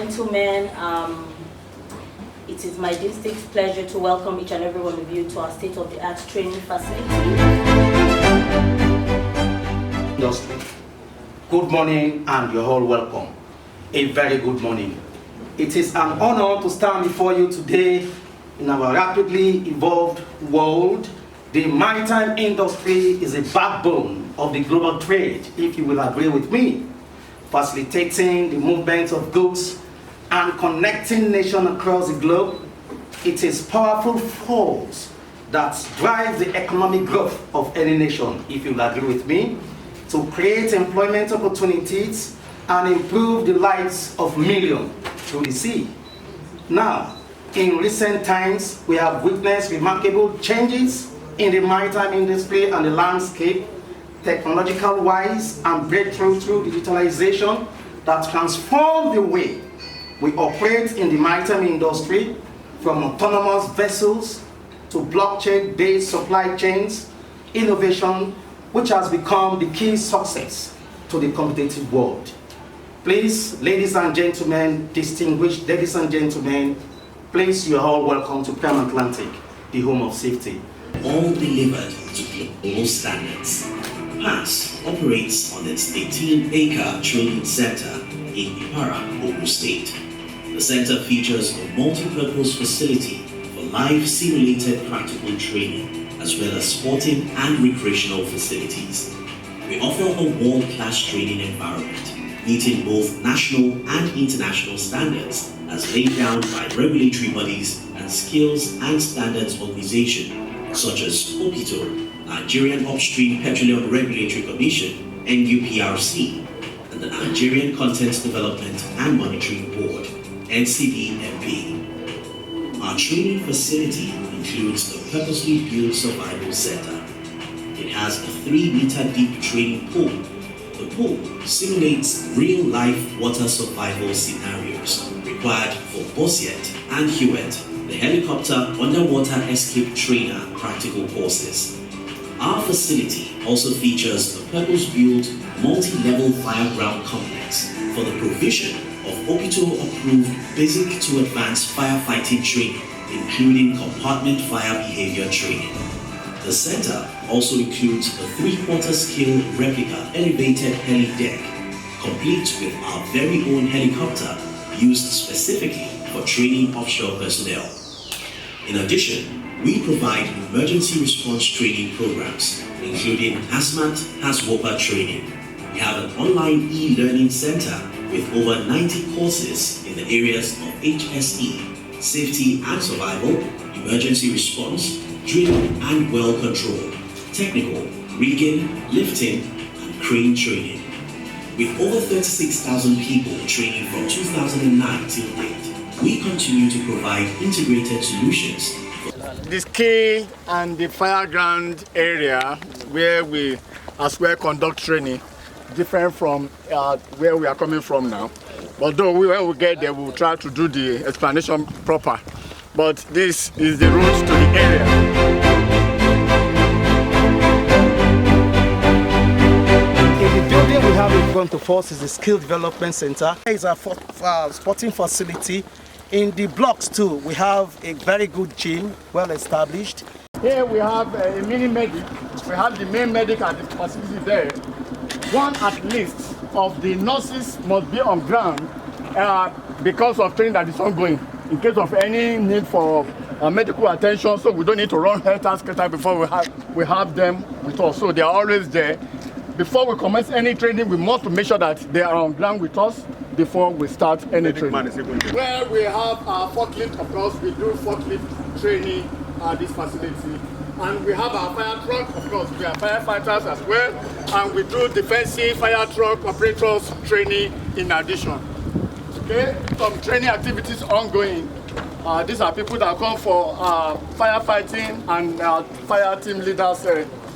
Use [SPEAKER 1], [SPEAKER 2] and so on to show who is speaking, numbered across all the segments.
[SPEAKER 1] gentlemen, it is my distinct pleasure to welcome each and every one of you to our state-of-the-art training facility.
[SPEAKER 2] Industry. Good morning and you're all welcome. A very good morning. It is an honor to stand before you today in our rapidly evolved world. The maritime industry is a backbone of the global trade, if you will agree with me, facilitating the movement of goods and connecting nations across the globe. It is powerful force that drives the economic growth of any nation, if you will agree with me, to create employment opportunities and improve the lives of millions through the sea. Now, in recent times, we have witnessed remarkable changes in the maritime industry and the landscape, technological-wise, and breakthrough through digitalization that transform the way we operate in the maritime industry, from autonomous vessels to blockchain-based supply chains, innovation, which has become the key success to the competitive world. Please, ladies and gentlemen, distinguished ladies and gentlemen, please, you are all welcome to Prime Atlantic, the home of safety.
[SPEAKER 3] All delivered to global standards. PASS operates on its 18-acre training center in Ipara, Ogun State. The center features a multi-purpose facility for live simulated practical training, as well as sporting and recreational facilities. We offer a world-class training environment, meeting both national and international standards as laid down by regulatory bodies and skills and standards organizations such as OPITO, Nigerian Upstream Petroleum Regulatory Commission, NUPRC, and the Nigerian Content Development and Monitoring Board, NCDMB. Our training facility includes the purposely built survival center. It has a 3-meter deep training pool. The pool simulates real-life water survival scenarios required for Bosset and Hewitt, the helicopter underwater escape trainer practical courses. Our facility also features a purpose-built multi-level fireground complex for the provision of OPITO-approved basic to advanced firefighting training, including compartment fire behavior training. The center also includes a 3/4 scale replica elevated heli deck, complete with our very own helicopter used specifically for training offshore personnel. In addition, we provide emergency response training programs, including HAZMAT, HAZWOPA training. We have an online e-learning center with over 90 courses in the areas of HSE, safety and survival, emergency response, drilling and well control, technical, rigging, lifting, and crane training. With over 36,000 people training from 2009 till date, we continue to provide integrated solutions.
[SPEAKER 4] The ski and the fireground area where we as well conduct training, different from where we are coming from now. Although when we get there, we'll try to do the explanation proper. But this is the route to the area.
[SPEAKER 2] The building we have in front of us is the Skill Development Center. It's a sporting facility. In the blocks too, we have a very good gym, well established.
[SPEAKER 4] Here we have a mini medic. We have the main medic at the facility there. One at least of the nurses must be on ground because of training that is ongoing. In case of any need for medical attention, so we don't need to run helter-skelter before we have them with us. So they are always there. Before we commence any training, we must make sure that they are on ground with us before we start any training. Where we have our forklift, of course, we do forklift training at this facility. And we have our fire truck, of course, we are firefighters as well. And we do defensive fire truck operators training in addition. Okay, some training activities ongoing. These are people that come for firefighting and fire team leaders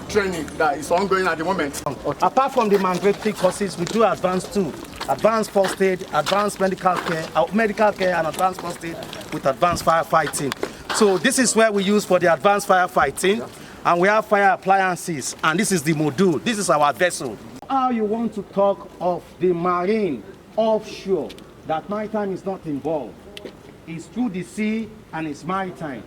[SPEAKER 4] training that is ongoing at the moment.
[SPEAKER 2] Okay. Apart from the mandatory courses, we do advanced too. Advanced first aid, advanced medical care and advanced first aid with advanced firefighting. So this is where we use for the advanced firefighting, and we have fire appliances, and this is the module. This is our vessel. How you want to talk of the marine offshore that maritime is not involved. It's through the sea and it's maritime.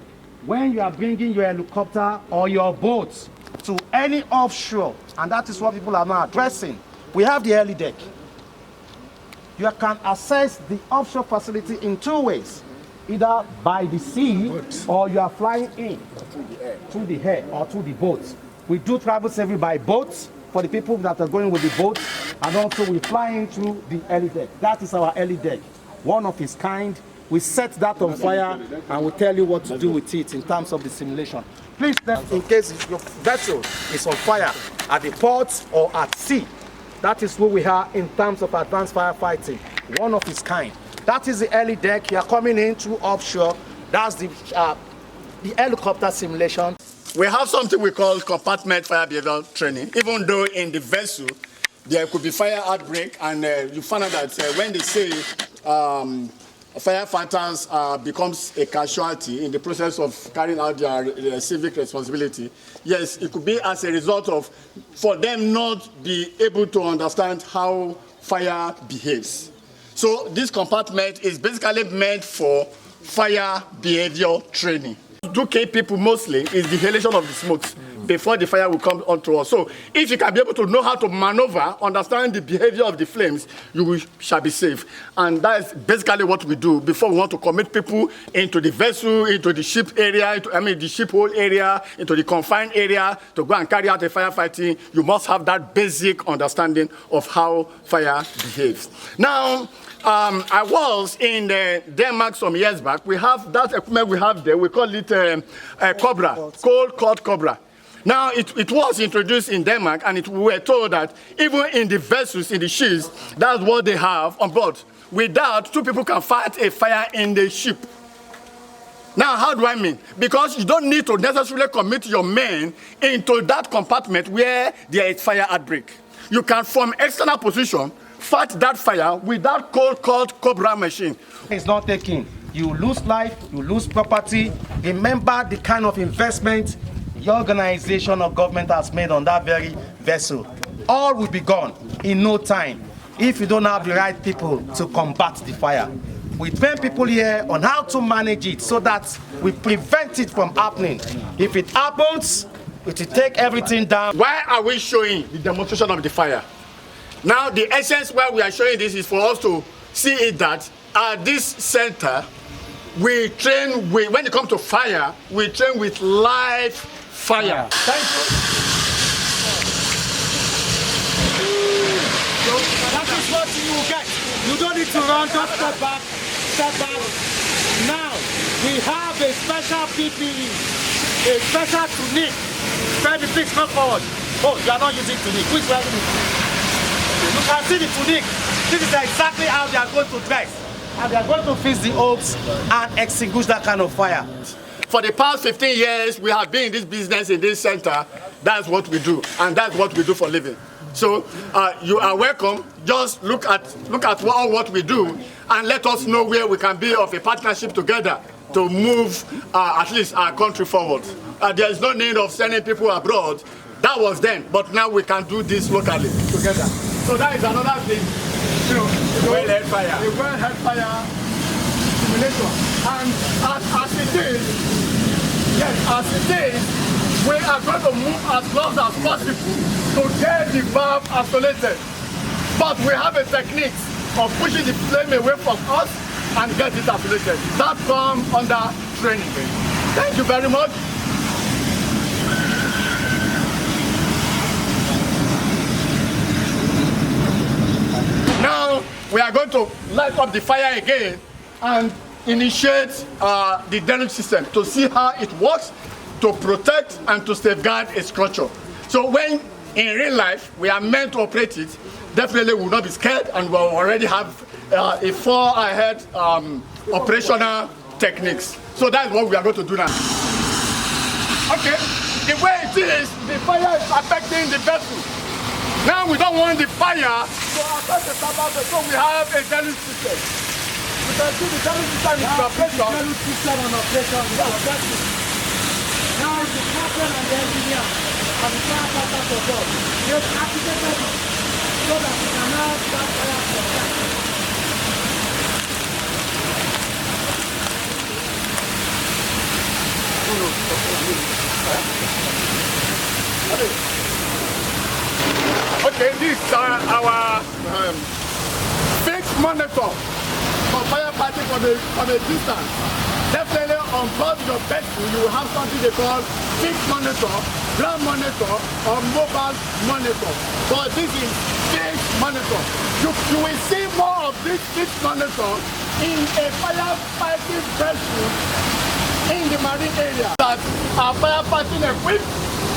[SPEAKER 2] When you are bringing your helicopter or your boat to any offshore, and that is what people are now addressing, we have the heli deck. You can access the offshore facility in two ways, either by the sea or you are flying in through the air or through the boat. We do travel safely by boat for the people that are going with the boat, and also we fly in through the heli deck. That is our heli deck, one of its kind. We set that on fire and we'll tell you what to do with it in terms of the simulation. Please, in case your vessel is on fire at the port or at sea, that is who we are in terms of advanced firefighting, one of its kind. That is the heli deck. You are coming in through offshore. That's the helicopter simulation.
[SPEAKER 4] We have something we call compartment fire behavior training. Even though in the vessel there could be fire outbreak, and you find out that when they say firefighters becomes a casualty in the process of carrying out their civic responsibility, yes, it could be as a result of for them not be able to understand how fire behaves. So this compartment is basically meant for fire behavior training. To keep people mostly is the inhalation of the smokes before the fire will come onto us. So if you can be able to know how to maneuver, understand the behavior of the flames, shall be safe. And that is basically what we do before we want to commit people into the vessel, into the ship area, the ship hole area, into the confined area to go and carry out a firefighting. You must have that basic understanding of how fire behaves. Now, I was in Denmark some years back. We have that equipment we have there. We call it Cobra, cold cut Cobra. Now, it was introduced in Denmark, and we were told that even in the vessels, in the ships, that's what they have on board. Without, two people can fight a fire in the ship. Now, how do I mean? Because you don't need to necessarily commit your men into that compartment where there is fire outbreak. You can, from external position, fight that fire with that cold cut Cobra machine.
[SPEAKER 2] It's not taking. You lose life, you lose property. Remember the kind of investment the organization or government has made on that very vessel. All will be gone in no time if you don't have the right people to combat the fire. We train people here on how to manage it so that we prevent it from happening. If it happens, it will take everything down.
[SPEAKER 4] Why are we showing the demonstration of the fire? Now, the essence why we are showing this is for us to see it that at this center, we train with, when it comes to fire, we train with live fire. Thank you.
[SPEAKER 2] So that is what you will get. You don't need to run, just step back, step back. Now, we have a special PPE, a special tunic. Baby, please come forward. Oh, you are not using tunic. Which wearing it? You can see the tunic. This is exactly how they are going to dress. And they are going to fix the oaks and extinguish that kind of fire.
[SPEAKER 4] For the past 15 years, we have been in this business, in this center. That's what we do, and that's what we do for a living. So you are welcome. Just look at what we do, and let us know where we can be of a partnership together to move at least our country forward. There is no need of sending people abroad. That was then, but now we can do this locally together. So that is another thing. Well-head fire. A well-head fire simulation. And as it is, yes, as it is, we are going to move as close as possible to get the valve isolated. But we have a technique of pushing the flame away from us and get it isolated. That comes under training. Thank you very much. Now we are going to light up the fire again and initiate the deluge system to see how it works, to protect and to safeguard a structure. So when in real life we are meant to operate it, definitely we will not be scared, and we will already have a far ahead operational techniques. So that's what we are going to do now. Okay, the way it is, the fire is affecting the vessel. Now we don't want the fire to affect the turbine, so we have a deluge system. You can see the deluge system is in operation.
[SPEAKER 2] Deluge system on operation. Now the captain and the engineer and the firefighter support. They've activated it so that we can now start fire from that.
[SPEAKER 4] Okay, this is our fixed monitor for firefighting from a distance. Definitely on board your vessel, you will have something they call fixed monitor, ground monitor, or mobile monitor. But this is fixed monitor. You will see more of this fixed monitor in a firefighting vessel in the marine area that are firefighting equipped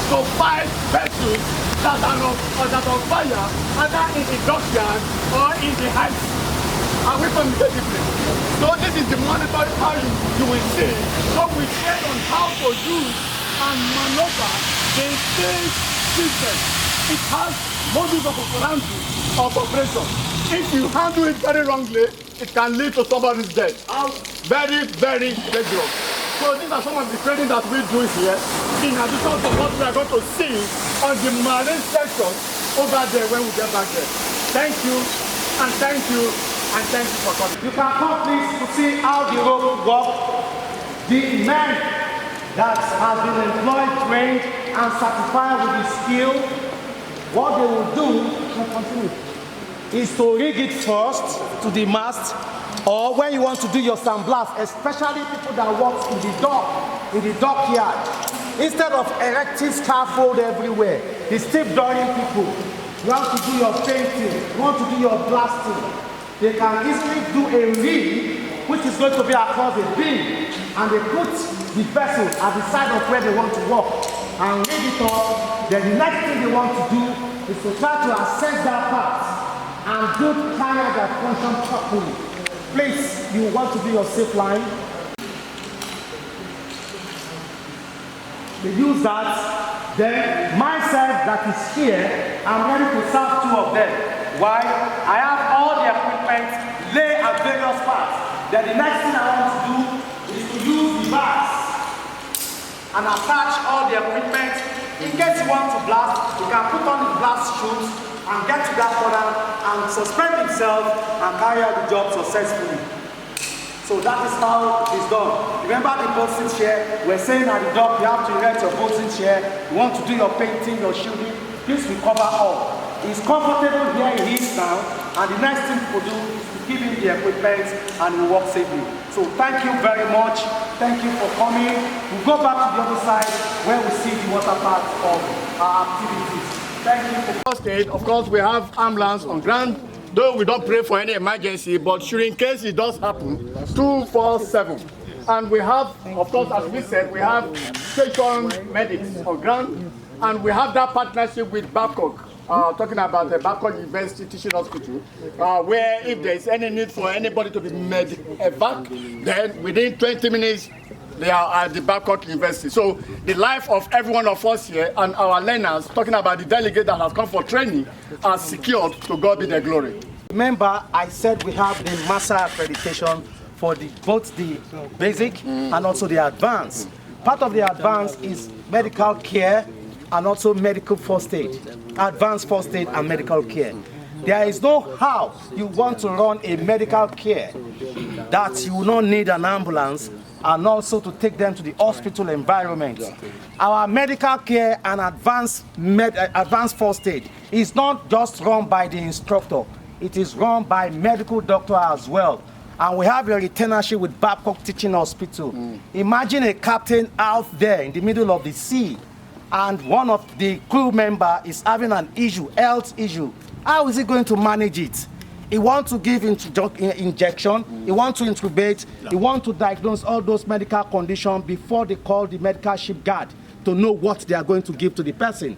[SPEAKER 4] to fight vessels that are on fire, either in the dockyard or in the heights, away from the discipline. So this is the monitoring how you will see how we train on how to use and maneuver the same system. It has modus operandi of operation. If you handle it very wrongly, it can lead to somebody's death. Very, very dangerous. So these are some of the training that we do here, in addition to what we are going to see on the marine section over there when we get back there. Thank you, and thank you, and thank you for coming.
[SPEAKER 2] You can come please to see how the road works. The men that have been employed, trained, and certified with the skill, what they will do is to rig it first to the mast, or when you want to do your sandblast, especially people that work in the dockyard, instead of erecting scaffold everywhere, the stevedoring people, you have to do your painting, you want to do your blasting, they can easily do a rig, which is going to be across a beam, and they put the vessel at the side of where they want to work, and rig it up. Then the next thing they want to do is to try to assess that part and do carrier that function properly. Please, you want to do your safe line. They use that. Then myself that is here, I'm ready to serve two of them. Why? I have all the equipment lay at various parts. Then the next thing I want to do is to use the bars and attach all the equipment. In case you want to blast, you can put on the blast shoes and get to that corner and suspend himself and carry out the job successfully. So that is how it is done. Remember the boatswain chair? We're saying at the dock you have to rent your boatswain chair. You want to do your painting, your shooting. This will cover all. He's comfortable here he is now, and the next thing we'll do is to give him the equipment and he'll walk safely. So thank you very much. Thank you for coming. We'll go back to the other side where we see the water part of our activities. Thank you for
[SPEAKER 4] First aid, of course, we have ambulance on ground. Though we don't pray for any emergency, but sure in case it does happen, 247. And we have, of course, as we said, we have station medics on ground, and we have that partnership with Babcock, talking about the Babcock University Teaching Hospital, where if there is any need for anybody to be evac, then within 20 minutes, they are at the Babcock University. So the life of every one of us here and our learners, talking about the delegate that has come for training, are secured. To God be the glory.
[SPEAKER 2] Remember, I said we have the master accreditation for both the basic and also the advanced. Part of the advanced is medical care and also medical first aid, advanced first aid and medical care. There is no how you want to run a medical care that you will not need an ambulance and also to take them to the hospital environment. Our medical care and advanced first aid is not just run by the instructor, it is run by medical doctor as well. And we have a retainership with Babcock Teaching Hospital. Imagine a captain out there in the middle of the sea, and one of the crew member is having an issue, health issue. How is he going to manage it? He wants to give injection, he wants to intubate, he wants to diagnose all those medical conditions before they call the medical ship guard to know what they are going to give to the person.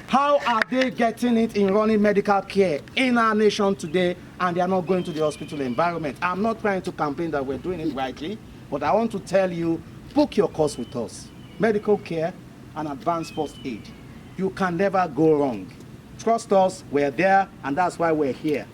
[SPEAKER 2] How are they getting it in running medical care in our nation today, and they are not going to the hospital environment? I'm not trying to campaign that we're doing it rightly, but I want to tell you, book your course with us. Medical care and advanced first aid. You can never go wrong. Trust us, we're there, and that's why we're here.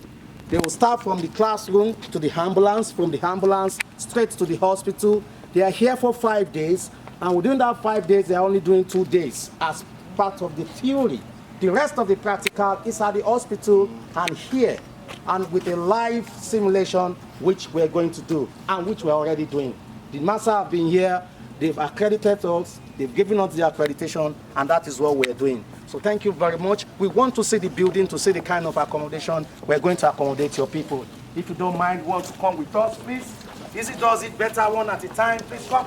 [SPEAKER 2] They will start from the classroom to the ambulance, from the ambulance straight to the hospital. They are here for 5 days, and within that 5 days, they are only doing 2 days as part of the theory. The rest of the practical is at the hospital and here, and with a live simulation, which we're going to do, and which we're already doing. The master have been here They've accredited us, they've given us the accreditation, and that is what we're doing. So thank you very much. We want to see the building, to see the kind of accommodation we're going to accommodate your people. If you don't mind, want to come with us, please. Easy does it better, one at a time. Please come.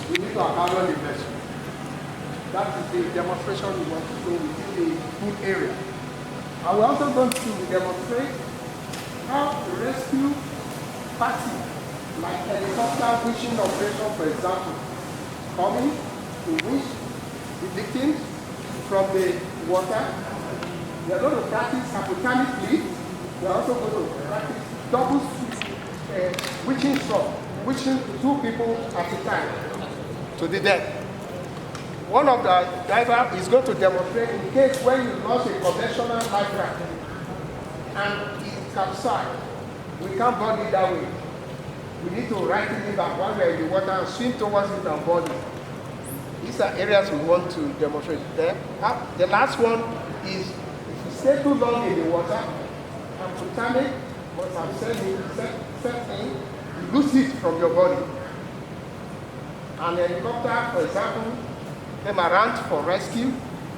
[SPEAKER 4] We need to abandon the vessel. That is the demonstration we want to do within the food area. And we're also going to demonstrate how to rescue party, like helicopter wishing operation, for example, coming to wish the victims from the water. We are going to practice hypothermically. We are also going to practice double wishing shot, wishing 2 people at a time to the death. One of the driver is going to demonstrate in case when you lost a conventional life raft and it capsized, we can't board it that way. We need to right it back while we're in the water and swim towards it and board it. These are areas we want to demonstrate. Then the last one is if you stay too long in the water, hypothermic must have set in, you lose it from your body. An helicopter, for example, came around for rescue.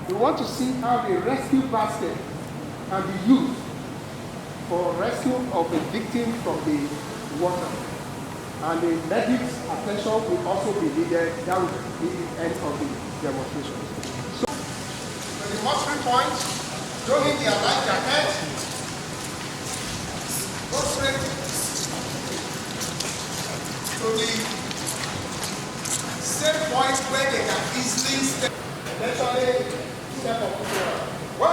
[SPEAKER 4] We want to see how the rescue basket can be used for rescue of a victim from the water. And the medics' attention will also be needed. That will be the end of the demonstration. So the muster point, donning their life jacket, go straight to the same point where they can easily step. Eventually, step up. 1,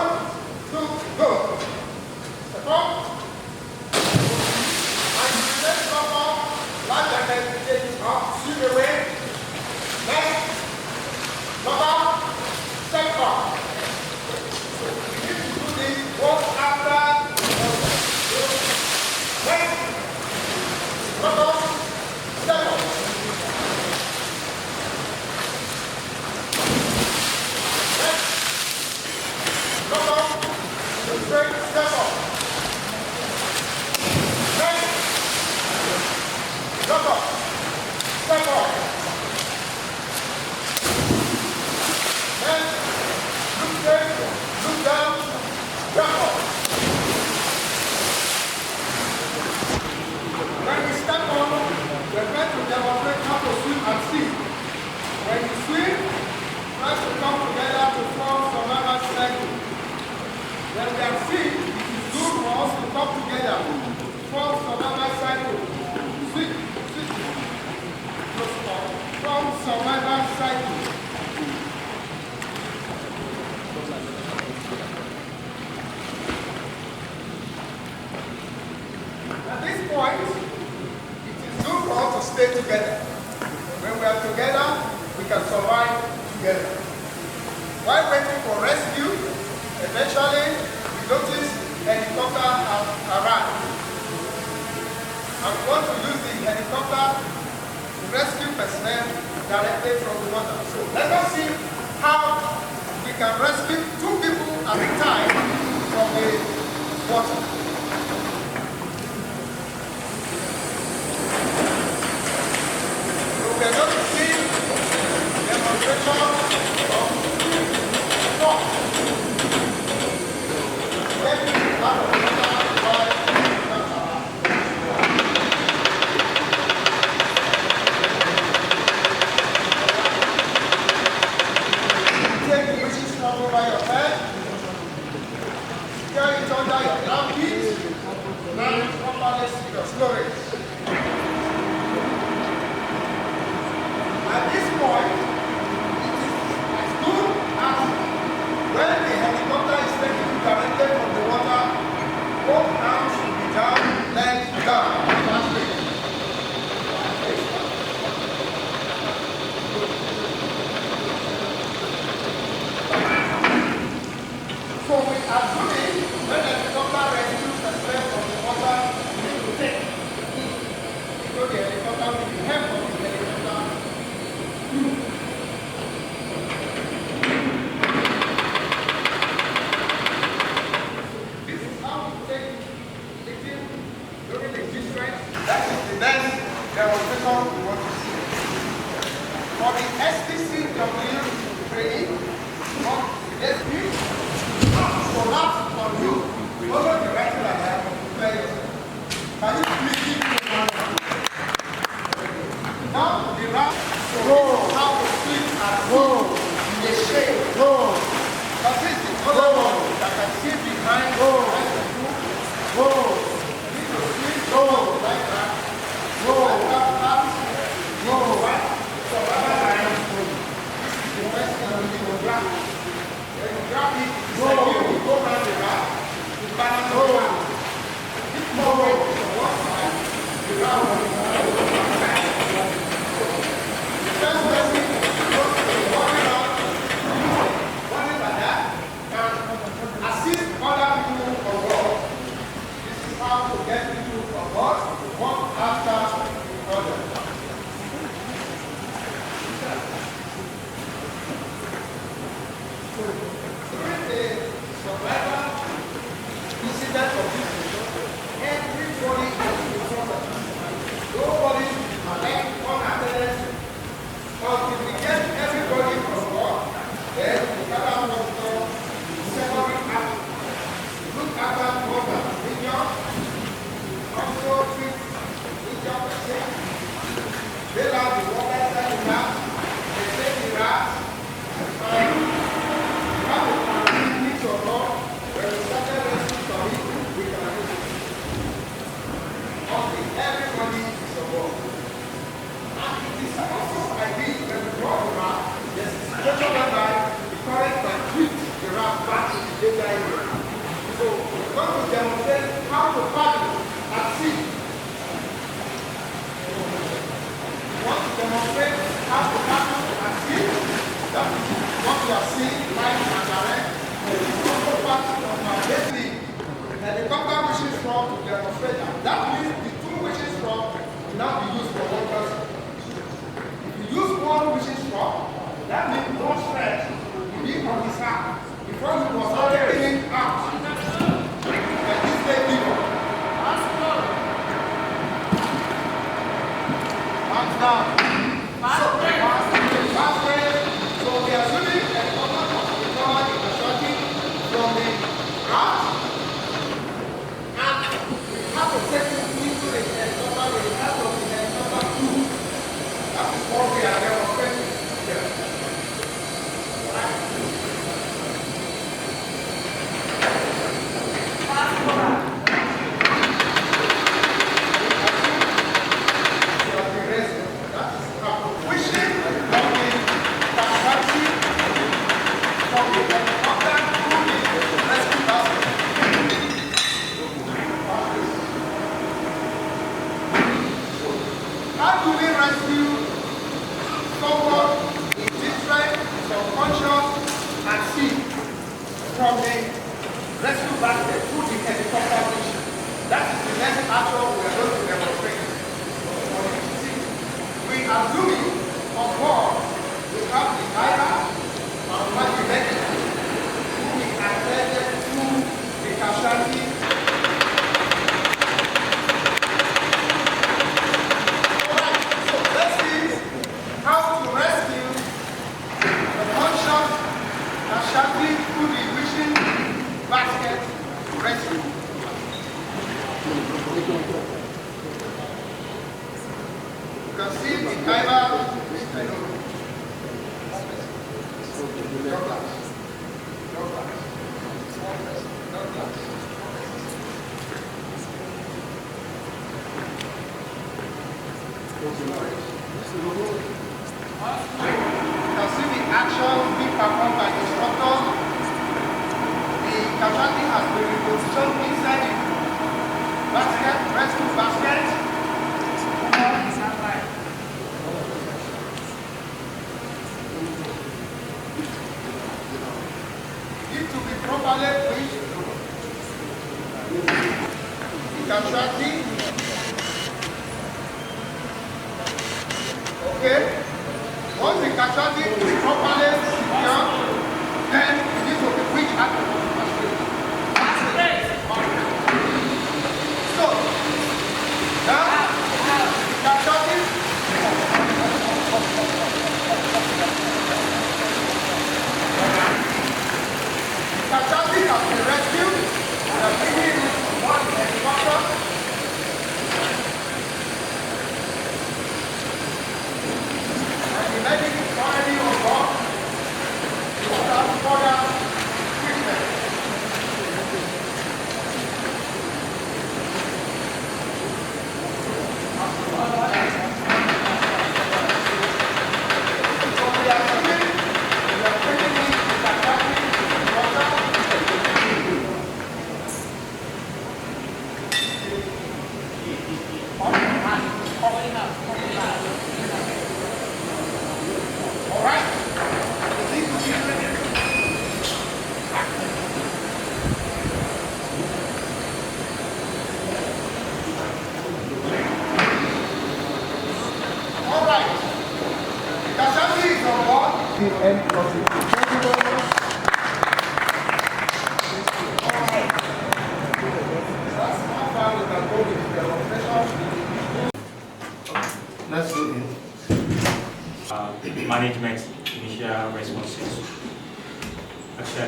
[SPEAKER 4] 2, go. Step up. And you step up. Life jacket, take it up, swim away. Next. Come up. Step up. You need to do this one after. Next. Come up. Step up. Come on, straight, step up. Next. Come on, step up. Next. Look straight, look down, jump up. When we step on, we're going to demonstrate how to swim at sea. When you swim, try to come together to form some other cycle. When we are seen, it is good for us to come together, form some other cycle. Swim, swim. Form some other cycle. At this point, it is good for us to stay together. When we are together, we can survive together. While waiting for rescue, eventually we notice helicopter has arrived. And we want to use the helicopter to rescue personnel directly from the water. So let us see how we can rescue 2 people at a time from the water. So we are going to see demonstration of force. Take the wishing strap over your head. Carry it under your armpit. Now properly see your storage. At this point, it is as good as when the helicopter is taking you directly from the water, both arms should be down, legs down. So we are doing when the helicopter rescues the slave from the water, you need to take.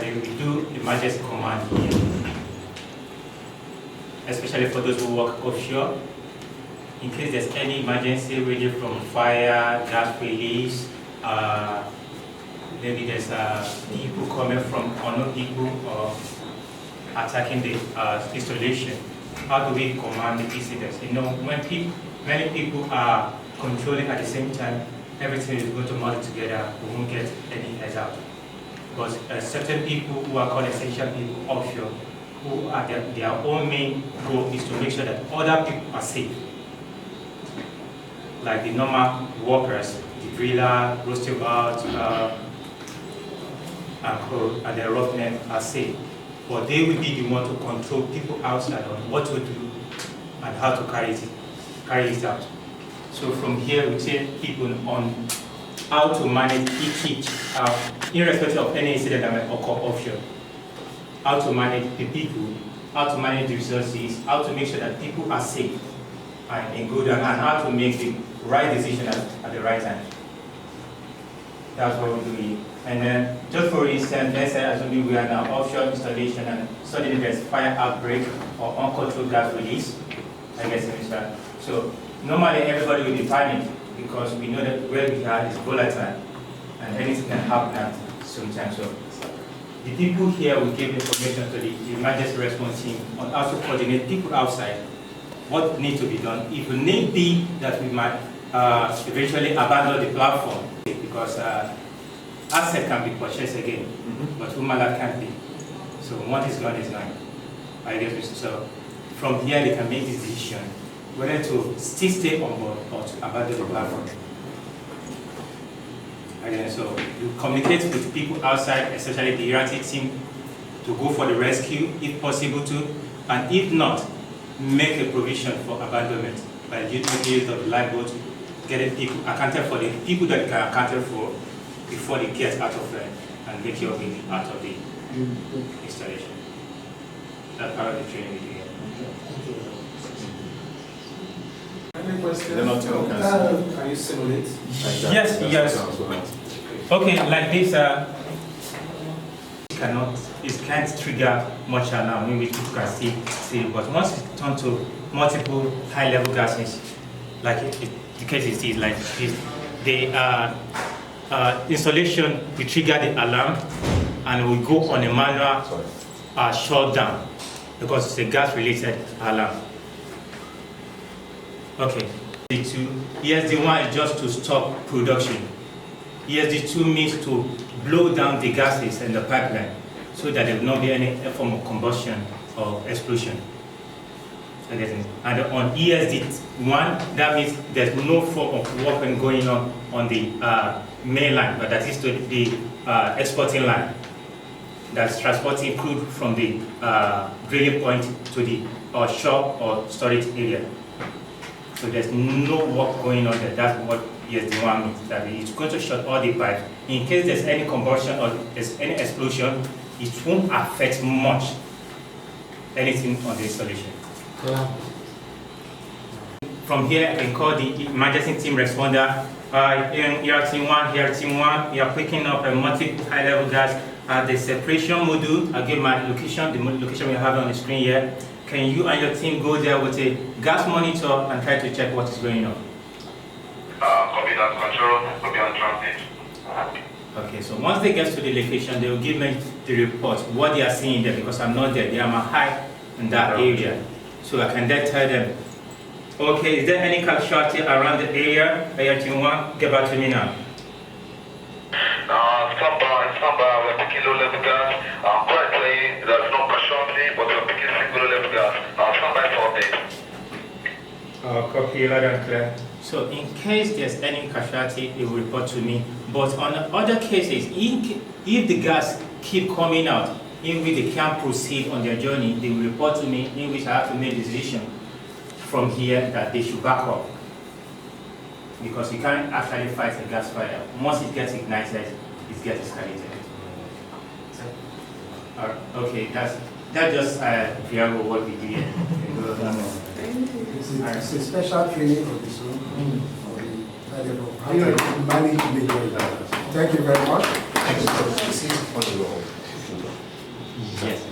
[SPEAKER 5] especially we do emergency command here, especially for those who work offshore. In case there's any emergency, ranging from fire, gas release, maybe there's people coming from unknown people or attacking the installation. How do we command the incidents? You know, when many people are controlling at the same time, everything is going to merge together. We won't get any heads out. Because certain people who are called essential people offshore, who are their own main goal is to make sure that other people are safe. Like the normal workers, the driller, roasting out, and the roughmen are safe. But they will be the one to control people outside on what to do and how to carry it out. So from here we train people on how to manage each irrespective of any incident that might occur offshore. How to manage the people, how to manage the resources, how to make sure that people are safe and in good, and how to make the right decision at the right time. That's what we're doing. And then, just for instance, let's say assuming we are in an offshore installation and suddenly there's fire outbreak or uncontrolled gas release, I guess it is that. So normally everybody will be panicked because we know that where we are is volatile and anything can happen at some time. So the people here will give information to the emergency response team on how to coordinate people outside, what needs to be done. If it need be that we might eventually abandon the platform because asset can be purchased again, but Umala can't be. So what is gone is gone. I guess so. From here they can make this decision whether to still stay on board or to abandon the platform. Again, so you communicate with people outside, especially the ERT team, to go for the rescue if possible to, and if not, make a provision for abandonment by making use of the lifeboat, getting people accounted for, the people that can accounted for before they get out of there and make your way out of the installation. That's part of the training we do here.
[SPEAKER 6] Any questions?
[SPEAKER 7] Can you simulate?
[SPEAKER 5] Yes. Okay, like this, it can't trigger much alarm, maybe people can see, but once it's turned to multiple high-level gases, like the case is this, like this, the installation will trigger the alarm and will go on a manual shutdown because it's a gas-related alarm. Okay. ESD1 is just to stop production. ESD2 means to blow down the gases in the pipeline so that there will not be any form of combustion or explosion. And on ESD1, that means there's no form of working going on the main line, but that is to the exporting line that's transporting crude from the drilling point to the shore or storage area. So there's no work going on there. That's what ESD1 means. That it's going to shut all the pipes. In case there's any combustion or there's any explosion, it won't affect much anything on the installation.
[SPEAKER 7] Yeah.
[SPEAKER 5] From here, I can call the emergency team responder. Here team 1, we are picking up a multiple high-level gas at the separation module. I'll give my location, the location we have on the screen here. Can you and your team go there with a gas monitor and try to check what is going on?
[SPEAKER 8] Copy that, control, copy on transit.
[SPEAKER 5] Okay, so once they get to the location, they will give me the report, what they are seeing there, because I'm not there. They are high in that area. So I can then tell them, okay, is there any casualty around the area? Team 1, get back to me now.
[SPEAKER 8] Standby, we're picking low level gas. Currently, there's no casualty, but we're picking single low level gas. Standby for update.
[SPEAKER 5] Copy, loud and clear. So in case there's any casualty, it will report to me. But on other cases, if the gas keep coming out, in which they can't proceed on their journey, they will report to me, in which I have to make a decision from here that they should back up. Because you can't actually fight a gas fire. Once it gets ignited, it gets escalated. Okay, that's just preamble what we do here.
[SPEAKER 7] It's a special training of this one. How you manage to make it. Thank you very much.
[SPEAKER 6] Thank you.
[SPEAKER 5] Yes.